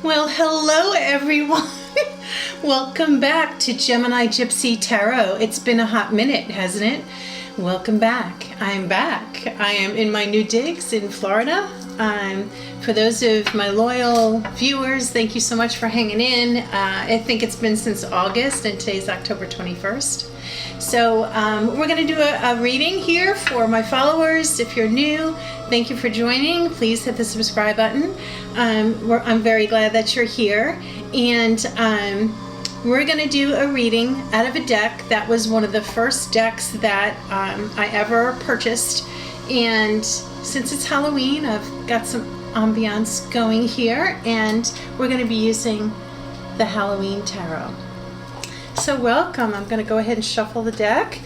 Well, hello everyone. Welcome back to Gemini Gypsy Tarot. It's been a hot minute, hasn't it? Welcome back. I'm back. I am in my new digs in Florida. For those of my loyal viewers, thank you so much for hanging in. I think it's been since August and today's October 21st. So we're going to do a reading here for my followers. If you're new, thank you for joining. Please hit the subscribe button. I'm very glad that you're here. And we're going to do a reading out of a deck that was one of the first decks that I ever purchased. And since it's Halloween, I've got some ambiance going here. And we're going to be using the Halloween Tarot. So welcome. I'm going to go ahead and shuffle the deck.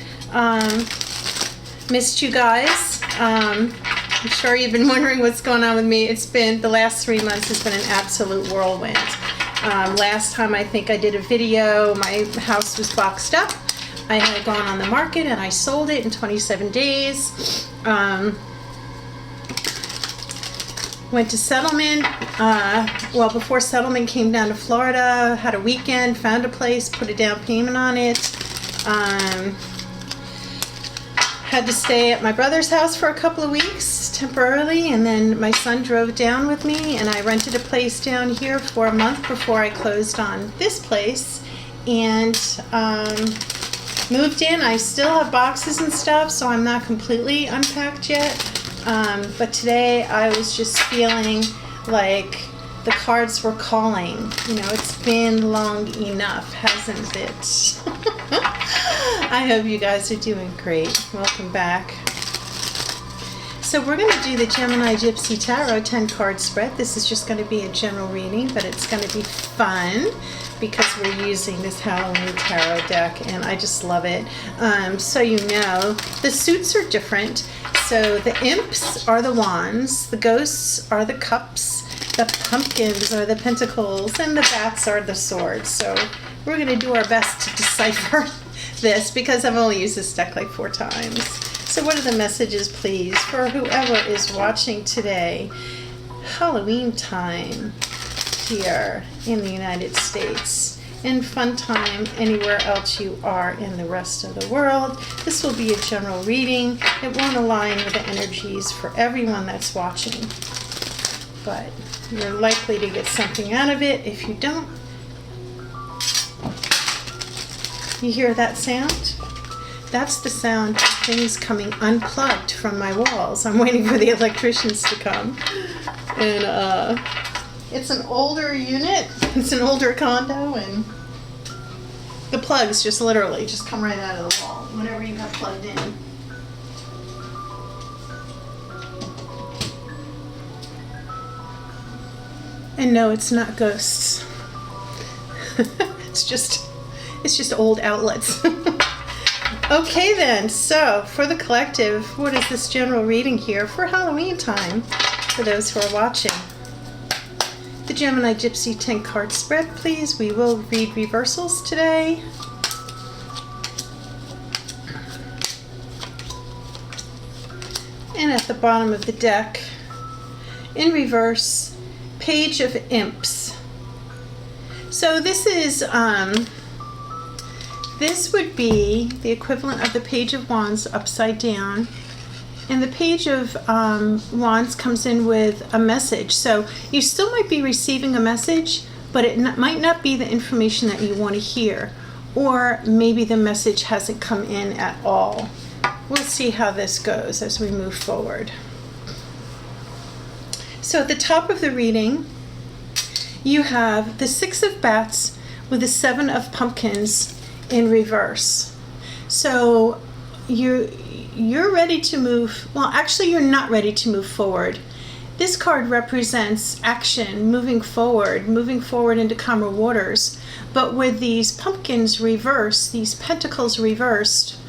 Missed you guys. I'm sure you've been wondering what's going on with me. It's been, the last 3 months has been an absolute whirlwind. Last time I think I did a video, my house was boxed up. I had gone on the market and I sold it in 27 days. Went to settlement. Well, before settlement, came down to Florida, had a weekend, found a place, put a down payment on it. Had to stay at my brother's house for a couple of weeks temporarily, and then my son drove down with me, and I rented a place down here for a month before I closed on this place, and moved in. I still have boxes and stuff, so I'm not completely unpacked yet. But today I was just feeling like the cards were calling. You know, it's been long enough, hasn't it? I hope you guys are doing great. Welcome back. So we're going to do the Gemini Gypsy Tarot 10 card spread. This is just going to be a general reading, but it's going to be fun because we're using this Halloween Tarot deck, and I just love it. So you know, the suits are different. So the imps are the wands, the ghosts are the cups, the pumpkins are the pentacles, and the bats are the swords. So we're going to do our best to decipher this because I've only used this deck like 4 times. So what are the messages, please, for whoever is watching today? Halloween time here in the United States, and fun time anywhere else you are in the rest of the world. This will be a general reading. It won't align with the energies for everyone that's watching, but you're likely to get something out of it. If you don't, you hear that sound? That's the sound of things coming unplugged from my walls. I'm waiting for the electricians to come. And it's an older unit. It's an older condo, and the plugs just literally just come right out of the wall whenever you have plugged in. And no, it's not ghosts. It's just old outlets. Okay then, so for the collective, what is this general reading here for Halloween time for those who are watching? The Gemini Gypsy 10 card spread, please. We will read reversals today. And at the bottom of the deck, in reverse, Page of Imps. So this is this would be the equivalent of the Page of Wands upside down. And the Page of Wands comes in with a message. So you still might be receiving a message, but it might not be the information that you want to hear. Or maybe the message hasn't come in at all. We'll see how this goes as we move forward. So at the top of the reading, you have the 6 of Bats with the 7 of Pumpkins in reverse. So you're ready to move. Well, actually, you're not ready to move forward. This card represents action, moving forward into calmer waters. But with these pumpkins reversed, these pentacles reversed,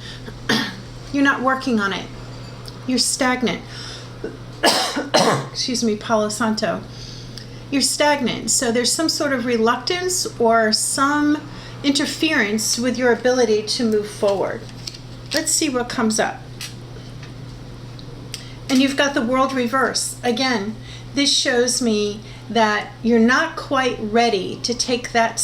you're not working on it. You're stagnant. Excuse me, Palo Santo. You're stagnant. So there's some sort of reluctance or some interference with your ability to move forward. Let's see what comes up. And you've got the World reverse. Again, this shows me that you're not quite ready to take that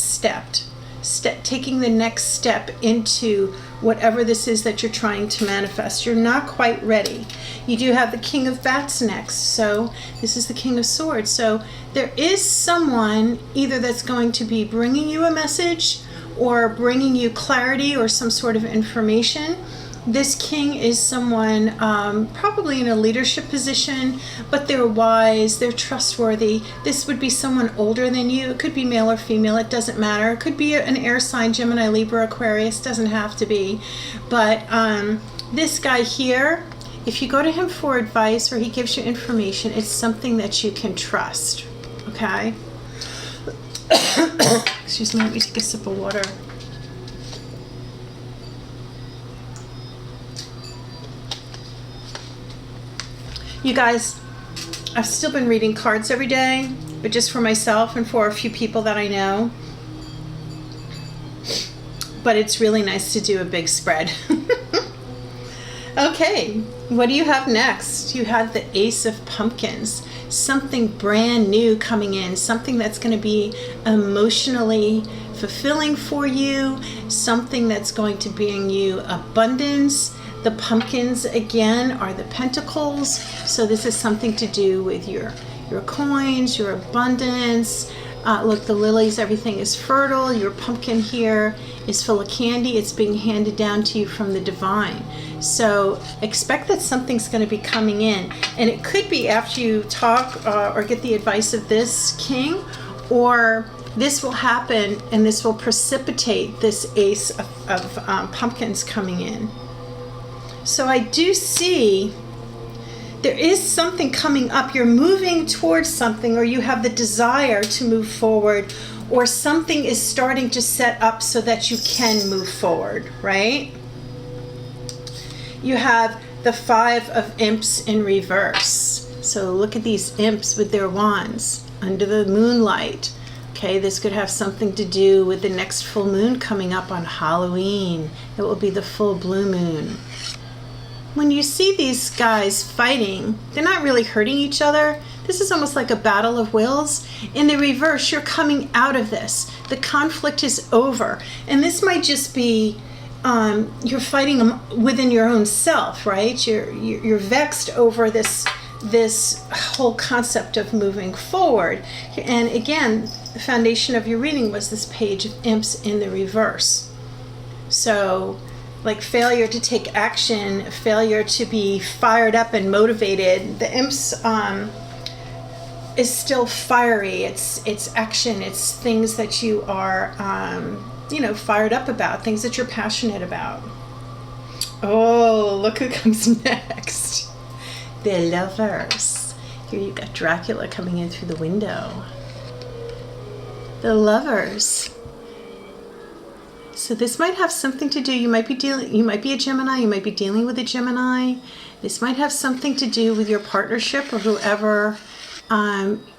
taking the next step into whatever this is that you're trying to manifest. You're not quite ready. You do have the King of Bats next, so this is the King of Swords. So there is someone either that's going to be bringing you a message or bringing you clarity or some sort of information. This king is someone probably in a leadership position, but they're wise, they're trustworthy. This would be someone older than you. It could be male or female, it doesn't matter. It could be an air sign, Gemini, Libra, Aquarius, doesn't have to be. But this guy here, if you go to him for advice or he gives you information, it's something that you can trust, okay? Excuse me, let me take a sip of water. You guys, I've still been reading cards every day, but just for myself and for a few people that I know. But it's really nice to do a big spread. Okay, what do you have next? You have the Ace of Pumpkins. Something brand new coming in, something that's going to be emotionally fulfilling for you, something that's going to bring you abundance. The pumpkins, again, are the pentacles. So this is something to do with your coins, your abundance. Look, the lilies, everything is fertile. Your pumpkin here is full of candy. It's being handed down to you from the divine. So expect that something's going to be coming in. And it could be after you talk or get the advice of this king, or this will happen and this will precipitate this Ace of Pumpkins coming in. So I do see there is something coming up. You're moving towards something, or you have the desire to move forward, or something is starting to set up so that you can move forward, right? You have the Five of Imps in reverse. So look at these imps with their wands under the moonlight. Okay, this could have something to do with the next full moon coming up on Halloween. It will be the full blue moon. When you see these guys fighting, they're not really hurting each other. This is almost like a battle of wills. In the reverse, you're coming out of this. The conflict is over. And this might just be, you're fighting within your own self, right? You're vexed over this whole concept of moving forward. And again, the foundation of your reading was this Page of Imps in the reverse. So, like failure to take action, failure to be fired up and motivated. The imps is still fiery. It's action. It's things that you are, fired up about, things that you're passionate about. Oh, look who comes next. The Lovers. Here you got Dracula coming in through the window. The Lovers. So this might have something to do, you might be a Gemini, you might be dealing with a Gemini. This might have something to do with your partnership or whoever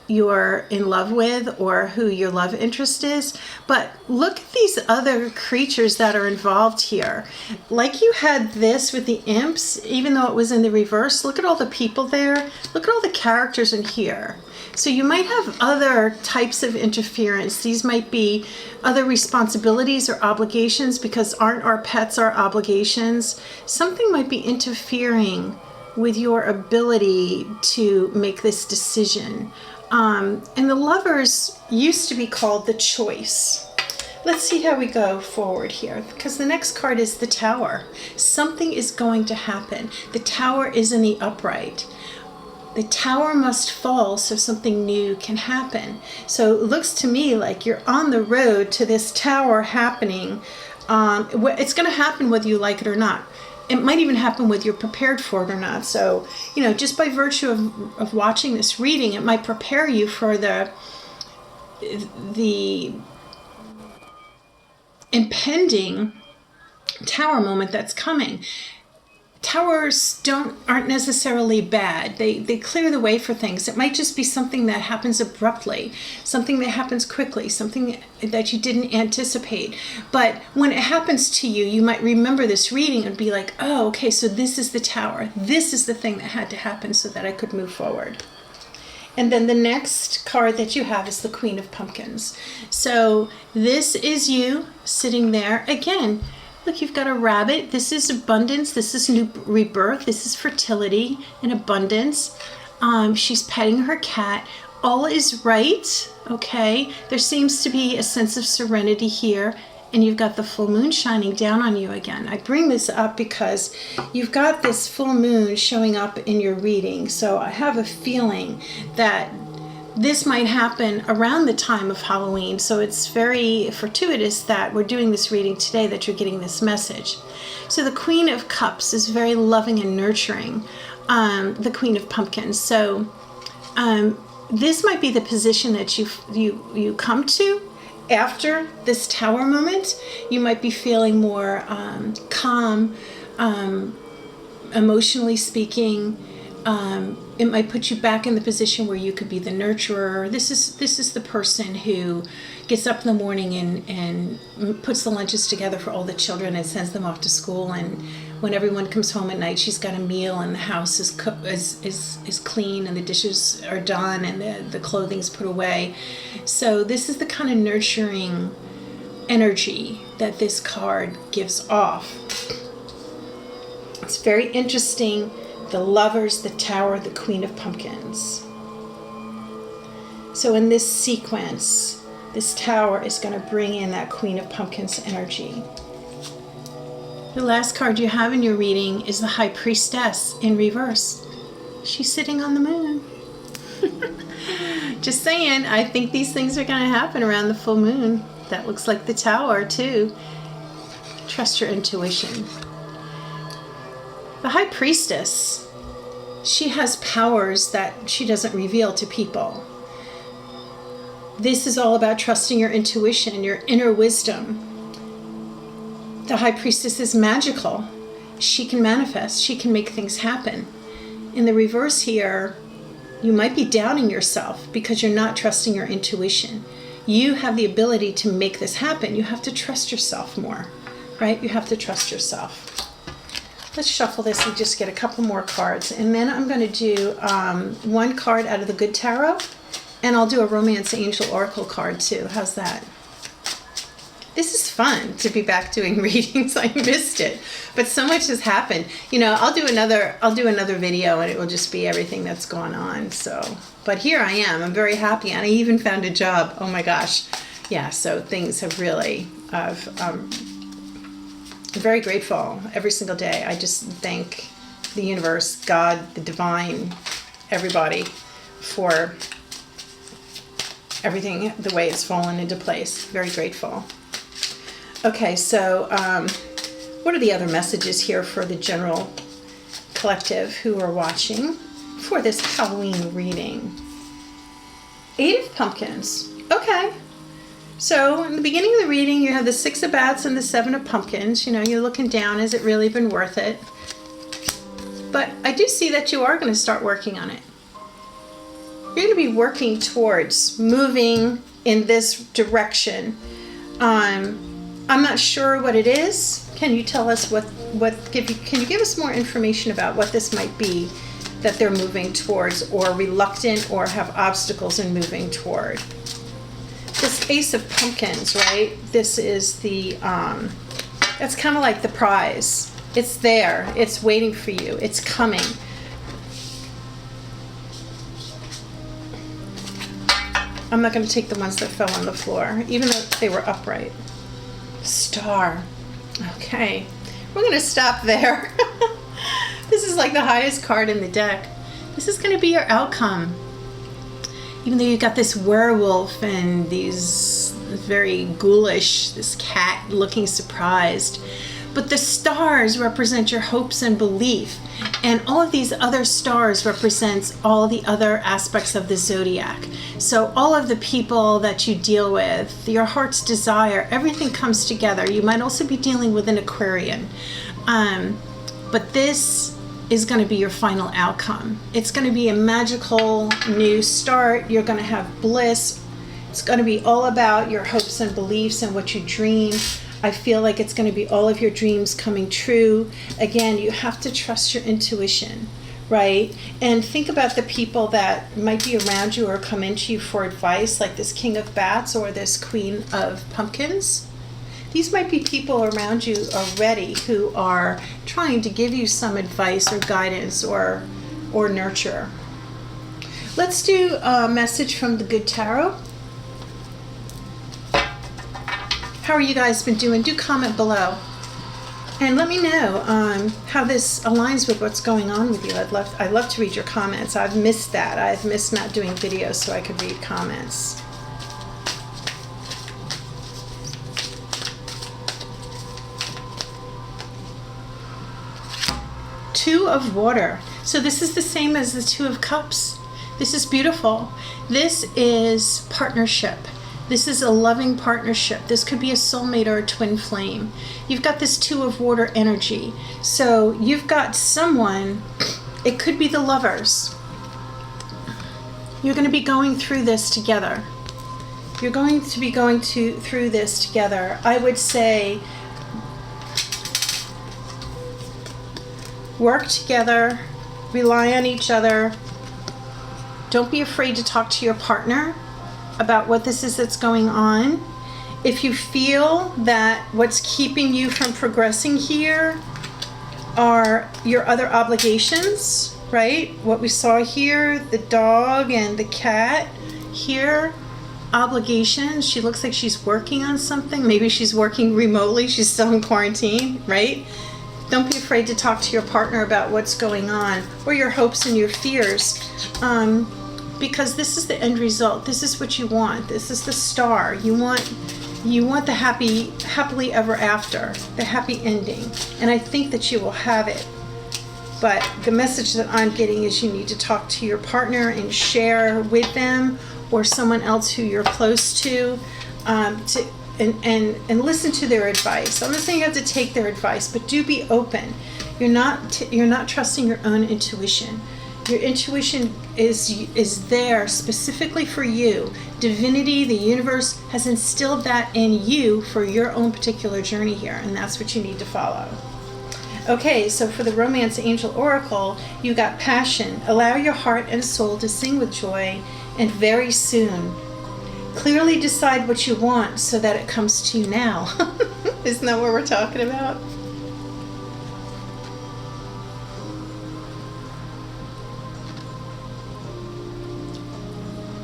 you're in love with or who your love interest is. But look at these other creatures that are involved here. Like you had this with the imps, even though it was in the reverse, look at all the people there. Look at all the characters in here. So you might have other types of interference. These might be other responsibilities or obligations, because aren't our pets our obligations? Something might be interfering with your ability to make this decision. And the Lovers used to be called the Choice. Let's see how we go forward here, because the next card is the Tower. Something is going to happen. The Tower is in the upright. The tower must fall so something new can happen. So it looks to me like you're on the road to this tower happening. It's going to happen whether you like it or not. It might even happen whether you're prepared for it or not. So, just by virtue of watching this reading, it might prepare you for the impending tower moment that's coming. Towers aren't necessarily bad. They clear the way for things. It might just be something that happens abruptly, something that happens quickly, something that you didn't anticipate. But when it happens to you, you might remember this reading and be like, oh, okay, so this is the tower. This is the thing that had to happen so that I could move forward. And then the next card that you have is the Queen of Pumpkins. So this is you sitting there. Again, look, you've got a rabbit. This is abundance. This is new rebirth. This is fertility and abundance. She's petting her cat. All is right, okay? There seems to be a sense of serenity here. And you've got the full moon shining down on you again. I bring this up because you've got this full moon showing up in your reading. So I have a feeling that this might happen around the time of Halloween. So it's very fortuitous that we're doing this reading today, that you're getting this message. So the Queen of Cups is very loving and nurturing, the Queen of Pumpkins. So this might be the position that you come to. After this Tower moment, you might be feeling more calm, emotionally speaking. It might put you back in the position where you could be the nurturer. This is the person who gets up in the morning and puts the lunches together for all the children and sends them off to school. And when everyone comes home at night, she's got a meal and the house is clean and the dishes are done and the clothing's put away. So this is the kind of nurturing energy that this card gives off. It's very interesting. The Lovers, the Tower, the Queen of Pumpkins. So in this sequence, this Tower is going to bring in that Queen of Pumpkins energy. The last card you have in your reading is the High Priestess in reverse. She's sitting on the moon. Just saying, I think these things are going to happen around the full moon. That looks like the Tower too. Trust your intuition. The High Priestess, she has powers that she doesn't reveal to people. This is all about trusting your intuition, your inner wisdom. The High Priestess is magical. She can manifest. She can make things happen. In the reverse here, you might be doubting yourself because you're not trusting your intuition. You have the ability to make this happen. You have to trust yourself more, right? You have to trust yourself. Let's shuffle this and just get a couple more cards. And then I'm going to do one card out of the Good Tarot. And I'll do a Romance Angel Oracle card too. How's that? This is fun to be back doing readings. I missed it, but so much has happened. You know, I'll do another video, and it will just be everything that's gone on. So, but here I am. I'm very happy, and I even found a job. Oh my gosh, yeah. So things have really. I'm very grateful every single day. I just thank the universe, God, the divine, everybody, for everything the way it's fallen into place. Very grateful. Okay, so what are the other messages here for the general collective who are watching for this Halloween reading? 8 of Pumpkins. Okay. So in the beginning of the reading, you have the 6 of Bats and the 7 of Pumpkins. You know, you're looking down. Has it really been worth it? But I do see that you are going to start working on it. You're going to be working towards moving in this direction. I'm not sure what it is. Can you tell us can you give us more information about what this might be that they're moving towards, or reluctant, or have obstacles in moving toward? This Ace of Pumpkins, right? This is the, that's kind of like the prize. It's there. It's waiting for you. It's coming. I'm not going to take the ones that fell on the floor, even though they were upright. Star. Okay. We're going to stop there. This is like the highest card in the deck. This is going to be your outcome. Even though you've got this werewolf and these very ghoulish, this cat looking surprised. But the stars represent your hopes and belief. And all of these other stars represents all the other aspects of the zodiac. So all of the people that you deal with, your heart's desire, everything comes together. You might also be dealing with an Aquarian. But this is going to be your final outcome. It's going to be a magical new start. You're going to have bliss. It's going to be all about your hopes and beliefs and what you dream. I feel like it's going to be all of your dreams coming true. Again, you have to trust your intuition, right? And think about the people that might be around you or come into you for advice, like this King of Bats or this Queen of Pumpkins. These might be people around you already who are trying to give you some advice or guidance or nurture. Let's do a message from the Good Tarot. How are you guys been doing? Do comment below. And let me know how this aligns with what's going on with you. I'd love to read your comments. I've missed that. I've missed not doing videos so I could read comments. Two of Water. So this is the same as the Two of Cups. This is beautiful. This is partnership. This is a loving partnership. This could be a soulmate or a twin flame. You've got this Two of Water energy. So you've got someone, it could be the lovers. You're going to be going through this together. You're going to be going through this together. I would say work together, rely on each other. Don't be afraid to talk to your partner about what this is that's going on. If you feel that what's keeping you from progressing here are your other obligations, right? What we saw here, the dog and the cat here, obligations. She looks like she's working on something. Maybe she's working remotely. She's still in quarantine, right? Don't be afraid to talk to your partner about what's going on or your hopes and your fears. Because this is the end result. This is what you want. This is the star. You want the happily ever after, the happy ending. And I think that you will have it. But the message that I'm getting is you need to talk to your partner and share with them or someone else who you're close to, and listen to their advice. I'm not saying you have to take their advice, but do be open. You're not trusting your own intuition. Your intuition is there specifically for you. Divinity, the universe, has instilled that in you for your own particular journey here, and that's what you need to follow. Okay, so for the Romance Angel Oracle, you got passion. Allow your heart and soul to sing with joy, and very soon. Clearly decide what you want so that it comes to you now. Isn't that what we're talking about?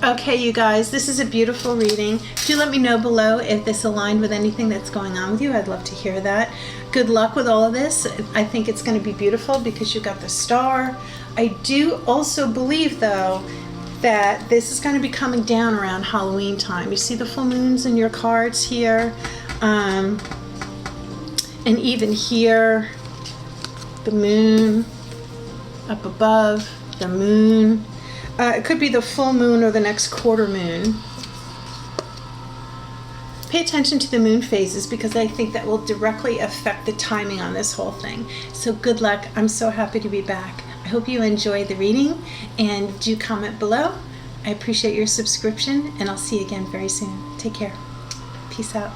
Okay, you guys, this is a beautiful reading. Do let me know below if this aligned with anything that's going on with you. I'd love to hear that. Good luck with all of this. I think it's going to be beautiful because you got the star. I do also believe, though, that this is going to be coming down around Halloween time. You see the full moons in your cards here, and even here, the moon up above, the moon. It could be the full moon or the next quarter moon. Pay attention to the moon phases because I think that will directly affect the timing on this whole thing. So good luck. I'm so happy to be back. I hope you enjoyed the reading and do comment below. I appreciate your subscription and I'll see you again very soon. Take care. Peace out.